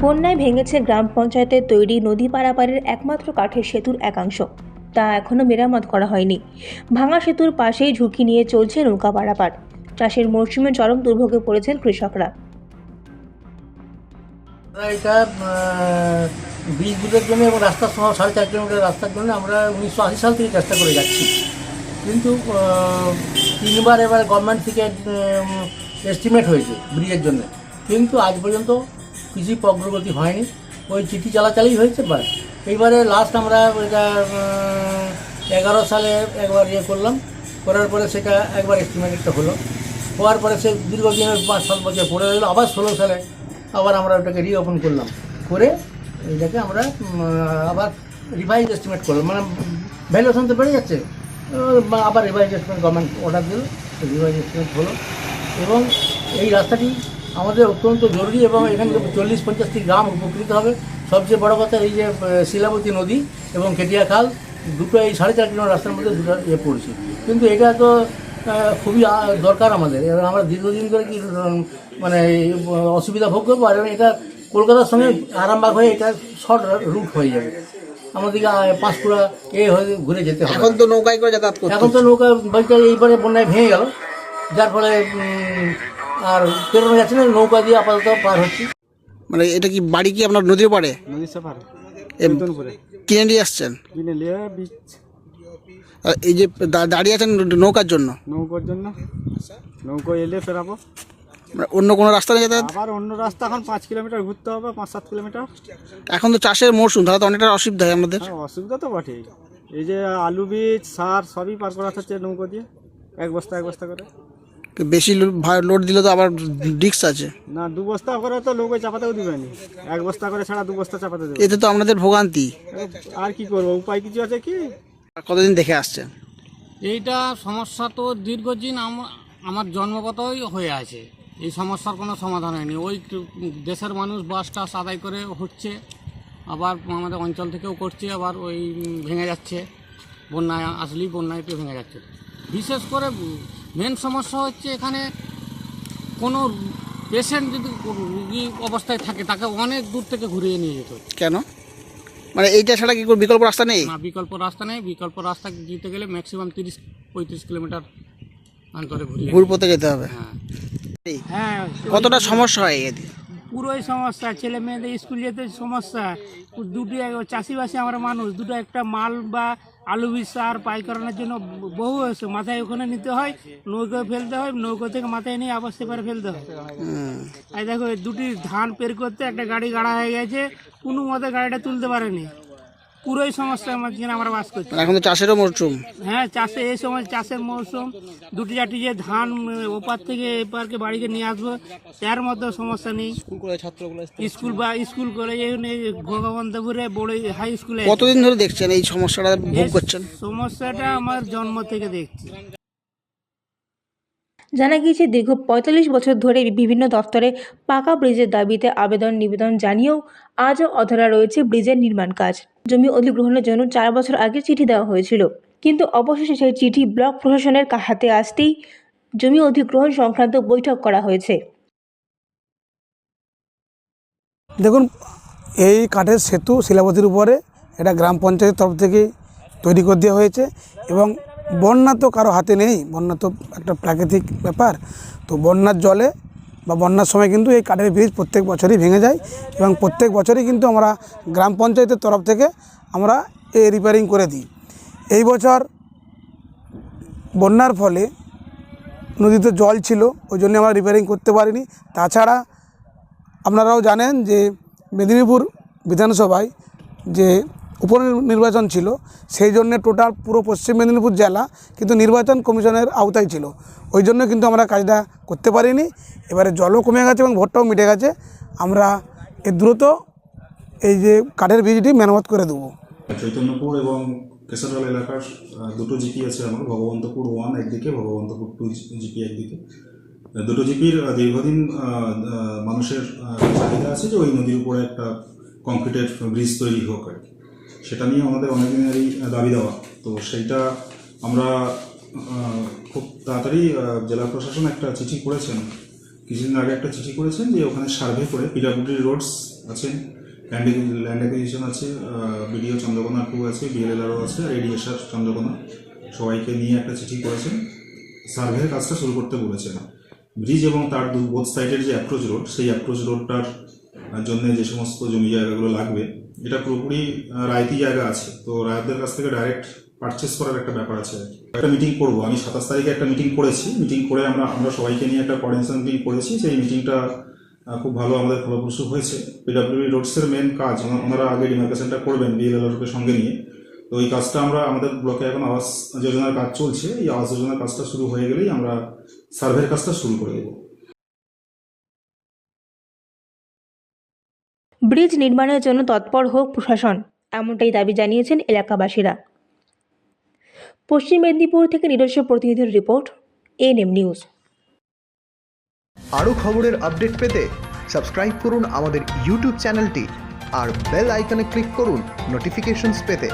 বন্যায় ভেঙেছে গ্রাম পঞ্চায়েতের তৈরি নদী পারাপারের একমাত্র কাঠের সেতুর একাংশ। তা এখনও মেরামত করা হয়নি। ভাঙা সেতুর পাশেই ঝুঁকি নিয়ে চলছে নৌকা পারাপার। চাষের মরশুমে চরম দুর্ভোগে পড়েছেন কৃষকরা। এটা ব্রিজ দুটোর জন্য এবং রাস্তার সহ 4.5 কিলোমিটার রাস্তার জন্য আমরা 1980 সাল থেকে চেষ্টা করে যাচ্ছি, কিন্তু 3বার এবার গভর্নমেন্ট থেকে এস্টিমেট হয়েছে ব্রিজের জন্য, কিন্তু আজ পর্যন্ত কিছুই অগ্রগতি হয়নি। ওই চিঠি চালাচালি হয়েছে বাস। এইবারে লাস্ট আমরা এটা 11 সালে একবার করলাম, করার পরে সেটা একবার এস্টিমেট একটা হওয়ার পরে সে দীর্ঘদিনের 5-7 বছর পরে রইল। আবার 16 সালে আবার আমরা ওটাকে রিওপেন করলাম, করে এটাকে আমরা আবার রিভাইজ এস্টিমেট করলাম, মানে ভ্যালুয়েশন তো বেড়ে যাচ্ছে, আবার রিভাইজ এস্টিমেট গভর্নমেন্ট অর্ডার দিল, রিভাইজ এস্টিমেট হলো। এবং এই রাস্তাটি আমাদের অত্যন্ত জরুরি এবং এখানে 40-50টি গ্রাম উপকৃত হবে। সবচেয়ে বড় কথা, এই যে শিলাবতী নদী এবং কেটিয়া খাল দুটো এই 4.5 কিলোমিটার রাস্তার মধ্যে দুটো পড়ছে, কিন্তু এটা তো খুবই দরকার আমাদের। এবং আমরা দীর্ঘদিন ধরে কি মানে অসুবিধা ভোগ করবো, আর এটা কলকাতার সঙ্গে আরামবাগ হয়ে এটা শর্ট রুট হয়ে যাবে, আমাদেরকে পাঁশকুড়া হয়ে ঘুরে যেতে হবে। এখন তো নৌকায় করে যাতায়াত করতে এখন তো নৌকা বলতে এইবারে বন্যায় ভেঙে গেল, যার ফলে আর পেরোনো যাচ্ছে না, নৌকা দিয়ে আপাতত পার হচ্ছে। মানে এটা কি বাড়ি কি আপনার নদীর পাড়ে? নদীর সেপারে কিনে নিয়ে আসছেন? কিনে নিয়ে বীজ আর এই যে দাঁড়িয়ে আছেন নৌকার জন্য? নৌকোর জন্য, নৌকো এলে ফেরাবো। মানে অন্য কোনো রাস্তা নেই যাতায়াত? আবার অন্য রাস্তা এখন 5 কিলোমিটার ঘুরতে হবে, 5-7 কিলোমিটার। এখন তো চাষের মরশুম, তাহলে তো অনেকটা অসুবিধা হয় আমাদের। হ্যাঁ, অসুবিধা তো বটেই। এই যে আলু বীজ সার সবই পার করা হচ্ছে নৌকো দিয়ে, এক বস্তা করে। বেশি লোড দিলে তো আবার রিস্ক আছে। না, 2 বস্তা করে তো নৌকোয় চাপাতেও দিবেনি, 1 বস্তা করে ছাড়া 2 বস্তা চাপাতে দেবে। এতে তো আপনাদের ভোগান্তি। আর কি করবো, উপায় কিছু আছে কি? কতদিন দেখে আসছেন? এইটা সমস্যা তো দীর্ঘদিন আমার জন্মগতই হয়ে আছে। এই সমস্যার কোনো সমাধান হয়নি। ওই দেশের মানুষ বাস টাস আদায় করে হচ্ছে, আবার আমাদের অঞ্চল থেকেও করছে, আবার ওই ভেঙে যাচ্ছে, বন্যায় আসলেই বন্যায়তে ভেঙে যাচ্ছে। বিশেষ করে মেন সমস্যা হচ্ছে এখানে কোনো পেশেন্ট যদি রুগী অবস্থায় থাকে তাকে অনেক দূর থেকে ঘুরিয়ে নিয়ে যেতে হচ্ছে। কেন? মানে এইটা ছাড়া কি কোনো বিকল্প রাস্তা নেই? না, বিকল্প রাস্তা নেই। বিকল্প রাস্তা যেতে গেলে ম্যাক্সিমাম 30-35 কিলোমিটার অন্তরে ঘুরপথে যেতে হবে। হ্যাঁ, কতটা সমস্যা হয় এতে? পুরোই সমস্যা। ছেলে মেয়েদের স্কুল যেতে সমস্যা। দুটো চাষিবাসী আমরা মানুষ, দুটো একটা মাল বা আলু বীজ সার পাই করানোর জন্য বহু মাথায় ওখানে নিতে হয়, নৌকো ফেলতে হয়, নৌকো থেকে মাথায় নিয়ে আবার সেপারে ফেলতে হয়। এই দেখো, দুটি ধান পের করতে একটা গাড়ি গাড়া হয়ে গেছে, কোনো মতে গাড়িটা তুলতে পারেনি। পুরোই সমস্যা যেখানে আমরা বাস করছি। এখন তো চাষেরও মরশুম। হ্যাঁ, চাষে এই সময় চাষের মৌসুম, দুটি চারটি যে ধান ওপার থেকে এপারকে বাড়িতে নিয়ে আসবো, তার মধ্যে সমস্যা নেই। স্কুল করে ভগবন্তপুরে বড় হাই স্কুলে। কতদিন ধরে দেখছেন এই সমস্যাটা ভোগ করছেন? সমস্যাটা আমার জন্ম থেকে দেখছি। জানা গিয়েছে, দীর্ঘ 45 বছর ধরে বিভিন্ন দফতরে পাকা ব্রিজের দাবিতে নিবেদন জানিয়েও আজও অধরা রয়েছে ব্রিজের নির্মাণ কাজ। জমি অধিগ্রহণের জন্য 4 বছর আগে চিঠি দেওয়া হয়েছিল, কিন্তু অবশেষে সেই চিঠি ব্লক প্রশাসনের হাতে আসতেই জমি অধিগ্রহণ সংক্রান্ত বৈঠক করা হয়েছে। দেখুন, এই কাঠের সেতু শিলাবতীর উপরে এটা গ্রাম পঞ্চায়েতের তরফ থেকে তৈরি করে দেওয়া হয়েছে এবং বন্যা তো কারো হাতে নেই, বন্যা তো একটা প্রাকৃতিক ব্যাপার। তো বন্যার জলে বা বন্যার সময় কিন্তু এই কাঠের ব্রিজ প্রত্যেক বছরই ভেঙে যায় এবং প্রত্যেক বছরই কিন্তু আমরা গ্রাম পঞ্চায়েতের তরফ থেকে আমরা এই রিপেয়ারিং করে দিই। এই বছর বন্যার ফলে নদীতে জল ছিল, ওই জন্য আমরা রিপেয়ারিং করতে পারিনি। তাছাড়া আপনারাও জানেন যে মেদিনীপুর বিধানসভায় যে উপনির্বাচন ছিল, সেই জন্য টোটাল পুরো পশ্চিম মেদিনীপুর জেলা কিন্তু নির্বাচন কমিশনের আওতায় ছিল, ওই জন্য কিন্তু আমরা কাজটা করতে পারিনি। এবারে জলও কমে গেছে এবং ভোটটাও মিটে গেছে। আমরা দ্রুত এই যে কাঠের ব্রিজটি মেরামত করে দেবো। চৈতন্যপুর এবং কেশরওয়াল এলাকার দুটো জিপি আছে আমার, ভগবন্তপুর 1 একদিকে, ভগবন্তপুর 2 জিপি একদিকে। দুটো জিপির দীর্ঘদিন মানুষের চাহিদা আছে যে ওই নদীর উপরে একটা কংক্রিটের ব্রিজ তৈরি হোক আর কি। সেটা নিয়ে আমাদের অনেকদিনেরই দাবি দেওয়া। তো সেইটা আমরা খুব তাড়াতাড়ি জেলা প্রশাসন একটা চিঠি করেছেন, কিছুদিন আগে একটা চিঠি করেছেন যে ওখানে সার্ভে করে পিডব্লিউডি রোডস আছেন, ল্যান্ড অ্যাকুইজিশন আছে, বিডিও চন্দ্রকোনা 2 আছে, বিএলএলআরও আছে, আর এডিএসআর চন্দ্রকোনা সবাইকে নিয়ে একটা চিঠি করেছেন, সার্ভের কাজটা শুরু করতে বলেছেন। ব্রিজ এবং তার বোথ সাইডের যে অ্যাপ্রোচ রোড, সেই অ্যাপ্রোচ রোডটার জন্য যে সমস্ত জমি জায়গাগুলো লাগবে, এটা পুরোপুরি রায়তি জায়গা আছে, তো রায়তদের কাছ থেকে ডাইরেক্ট পারচেস করার একটা ব্যাপার আছে। একটা মিটিং করব, আমি 27 তারিখে একটা মিটিং করেছি, মিটিং করে আমরা সবাইকে নিয়ে একটা কোঅর্ডিনেশন মিটিং করেছি। সেই মিটিংটা খুব ভালো আমাদের ফলপ্রসূ হয়েছে। পিডব্লিউডি রোডসের মেন কাজ ওনারা আগে ডিমার্কেশনটা করবেন বিএলএলআরকে সঙ্গে নিয়ে, তো এই কাজটা আমরা আমাদের ব্লকে এখন আবাস যোজনার কাজ চলছে, এই আবাস যোজনার কাজটা শুরু হয়ে গেলেই আমরা সার্ভের কাজটা শুরু করে দেবো। ব্রিজ নির্মাণের জন্য তৎপর হোক প্রশাসন, এমনটাই দাবি জানিয়েছেন এলাকাবাসীরা। পশ্চিম মেদিনীপুর থেকে নিজস্ব প্রতিনিধির রিপোর্ট, এএনএম নিউজ। আরও খবরের আপডেট পেতে সাবস্ক্রাইব করুন আমাদের ইউটিউব চ্যানেলটি আর বেল আইকনে ক্লিক করুন নোটিফিকেশনস পেতে।